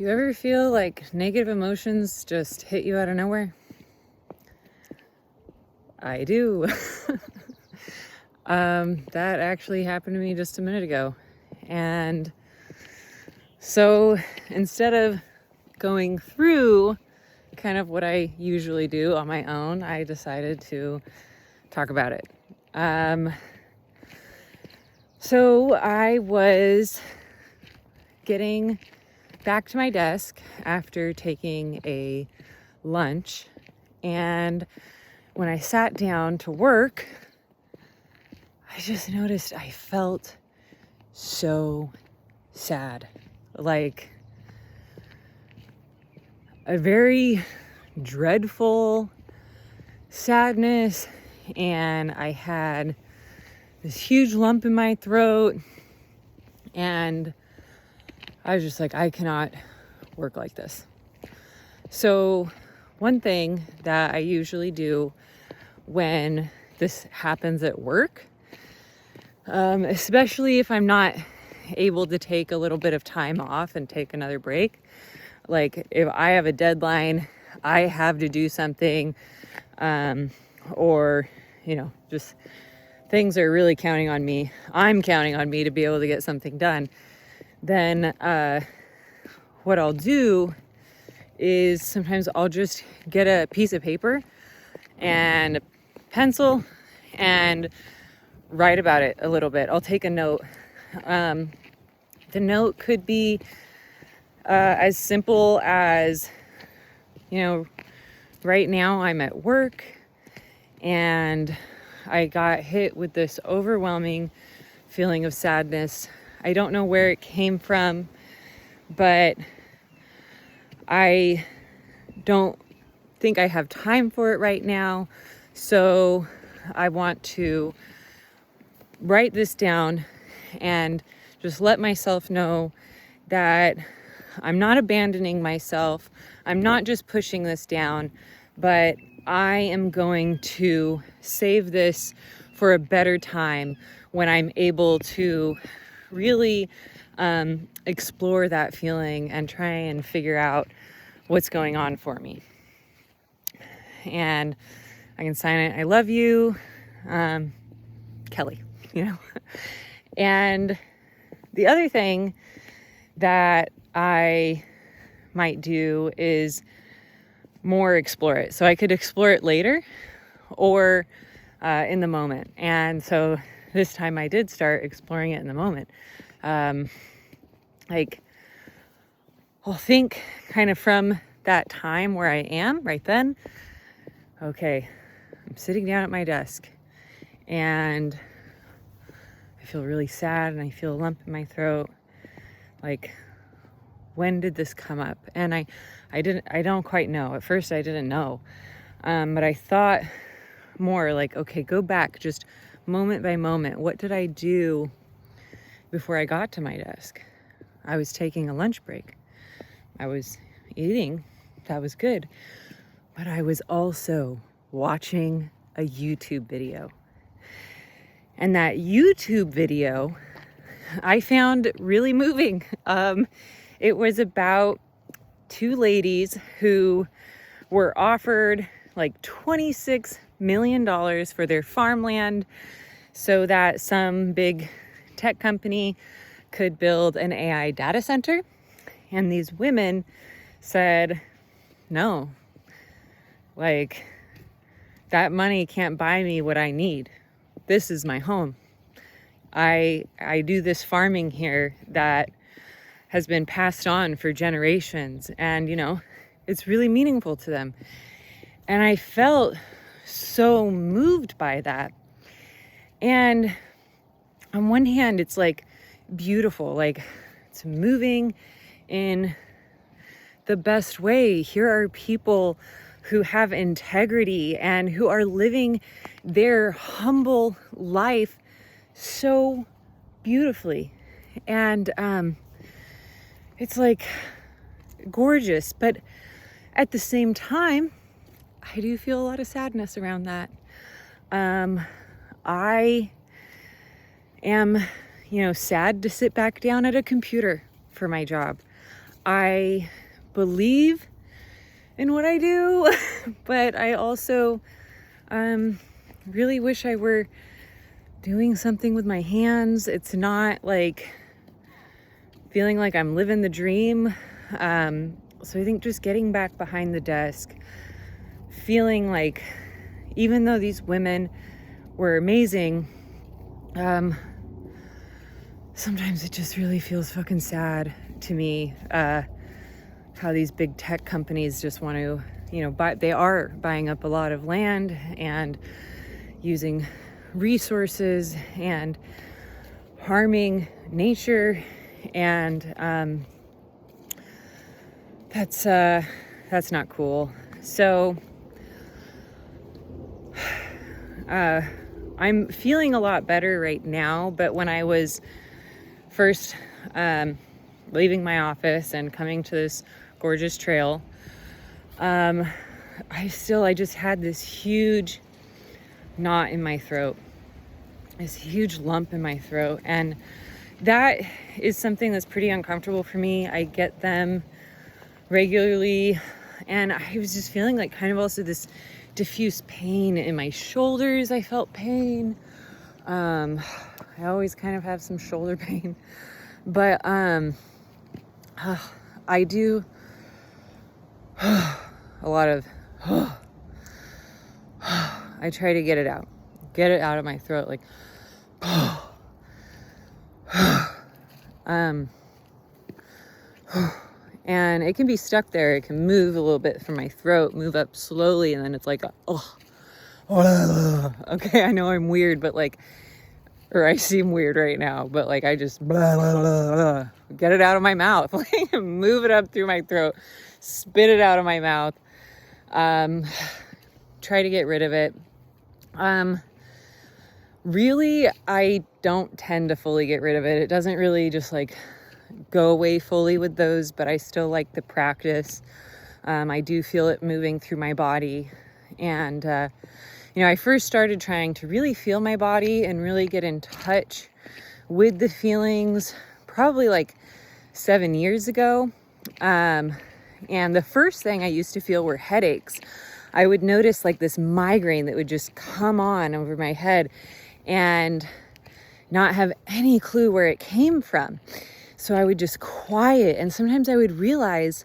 Do you ever feel like negative emotions just hit you out of nowhere? I do. That actually happened to me just a minute ago. And so instead of going through kind of what I usually do on my own, I decided to talk about it. So I was getting back to my desk after taking a lunch, and when I sat down to work, I just noticed I felt so sad, like a very dreadful sadness, and I had this huge lump in my throat, and I was just like, I cannot work like this. So one thing that I usually do when this happens at work, especially if I'm not able to take a little bit of time off and take another break, like if I have a deadline, I have to do something, or, just things are really counting on me. I'm counting on me to be able to get something done. Then what I'll do is sometimes I'll just get a piece of paper and a pencil and write about it a little bit. I'll take a note. The note could be as simple as, right now I'm at work and I got hit with this overwhelming feeling of sadness. I don't know where it came from, but I don't think I have time for it right now. So I want to write this down and just let myself know that I'm not abandoning myself. I'm not just pushing this down, but I am going to save this for a better time when I'm able to really explore that feeling and try and figure out what's going on for me. And I can sign it, I love you, Kelly, And the other thing that I might do is more explore it. So I could explore it later or in the moment. And so this time I did start exploring it in the moment. I'll think kind of from that time where I am right then. Okay, I'm sitting down at my desk and I feel really sad and I feel a lump in my throat. Like, when did this come up? And I don't quite know. At first I didn't know. But I thought more like, okay, go back just moment by moment. What did I do before I got to my desk? I was taking a lunch break. I was eating. That was good. But I was also watching a YouTube video. And that YouTube video I found really moving. It was about two ladies who were offered like $26 million for their farmland so that some big tech company could build an AI data center. And these women said, no, like that money can't buy me what I need. This is my home. I do this farming here that has been passed on for generations, and it's really meaningful to them. And I felt so moved by that. And on one hand, it's like beautiful, like it's moving in the best way. Here are people who have integrity and who are living their humble life so beautifully. And it's like gorgeous, but at the same time, I do feel a lot of sadness around that. I am, sad to sit back down at a computer for my job. I believe in what I do, but I also really wish I were doing something with my hands. It's not like feeling like I'm living the dream. So I think just getting back behind the desk, feeling like even though these women were amazing, sometimes it just really feels fucking sad to me, how these big tech companies just want to, they are buying up a lot of land and using resources and harming nature, and that's not cool. So I'm feeling a lot better right now, but when I was first leaving my office and coming to this gorgeous trail, I just had this huge knot in my throat, this huge lump in my throat, and that is something that's pretty uncomfortable for me. I get them regularly, and I was just feeling like kind of also this diffuse pain in my shoulders. I felt pain. I always kind of have some shoulder pain, but I do a lot of I try to get it out of my throat, like and it can be stuck there. It can move a little bit from my throat, move up slowly, and then it's like okay, I know I'm weird, but or I seem weird right now, but I just get it out of my mouth, move it up through my throat, spit it out of my mouth, try to get rid of it. Really, I don't tend to fully get rid of it. It doesn't really just go away fully with those, but I still like the practice. I do feel it moving through my body, and I first started trying to really feel my body and really get in touch with the feelings probably 7 years ago. And the first thing I used to feel were headaches. I would notice this migraine that would just come on over my head and not have any clue where it came from. So I would just quiet, and sometimes I would realize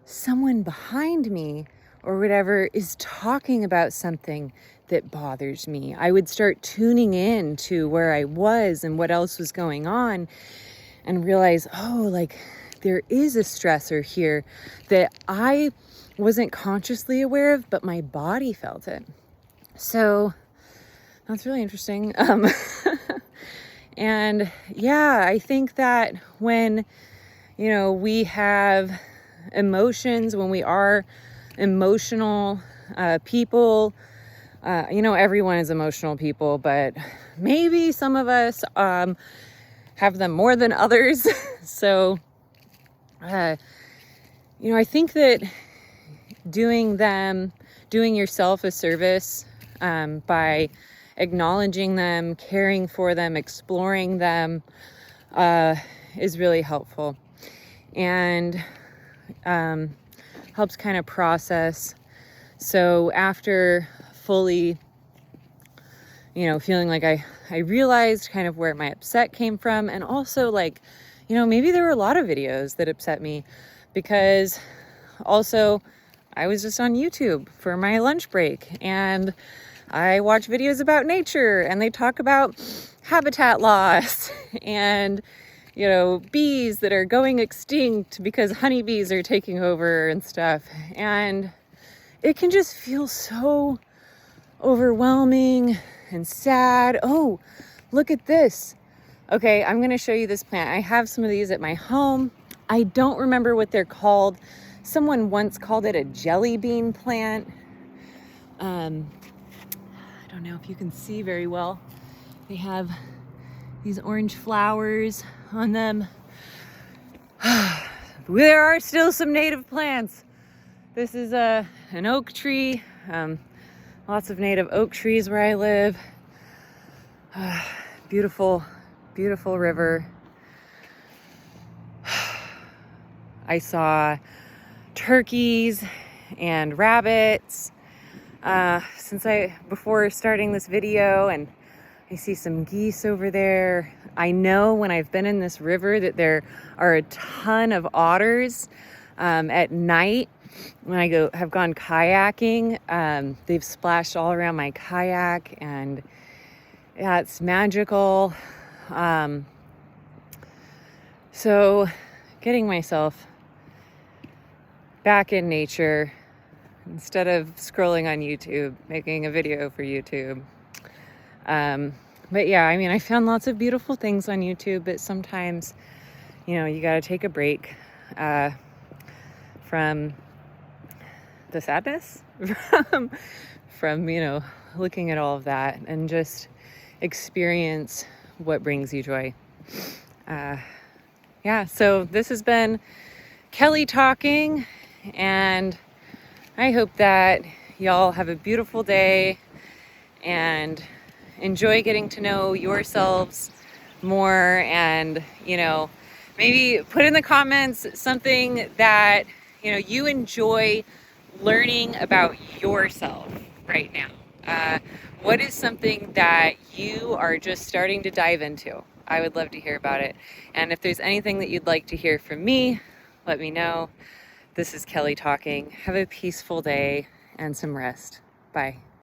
someone behind me or whatever is talking about something that bothers me. I would start tuning in to where I was and what else was going on, and realize, there is a stressor here that I wasn't consciously aware of, but my body felt it. So that's really interesting. And yeah, I think that when, we have emotions, when we are emotional people, everyone is emotional people, but maybe some of us have them more than others. So, I think that doing yourself a service by acknowledging them, caring for them, exploring them is really helpful, and helps kind of process. So after fully, feeling I realized kind of where my upset came from, and also maybe there were a lot of videos that upset me, because also I was just on YouTube for my lunch break, and I watch videos about nature, and they talk about habitat loss and, bees that are going extinct because honeybees are taking over and stuff. And it can just feel so overwhelming and sad. Oh, look at this. Okay, I'm going to show you this plant. I have some of these at my home. I don't remember what they're called. Someone once called it a jelly bean plant. I don't know if you can see very well. They have these orange flowers on them. There are still some native plants. This is an oak tree. Lots of native oak trees where I live. Beautiful, beautiful river. I saw turkeys and rabbits before starting this video, and I see some geese over there. I know when I've been in this river that there are a ton of otters at night. When I have gone kayaking, they've splashed all around my kayak, and yeah, it's magical. So getting myself back in nature instead of scrolling on YouTube, making a video for YouTube. But yeah, I mean, I found lots of beautiful things on YouTube, but sometimes, you got to take a break from the sadness, from looking at all of that, and just experience what brings you joy. Yeah, so this has been Kelly talking, and I hope that y'all have a beautiful day and enjoy getting to know yourselves more, and maybe put in the comments something that you enjoy learning about yourself right now. What is something that you are just starting to dive into? I would love to hear about it. And if there's anything that you'd like to hear from me, let me know. This is Kelly talking. Have a peaceful day and some rest. Bye.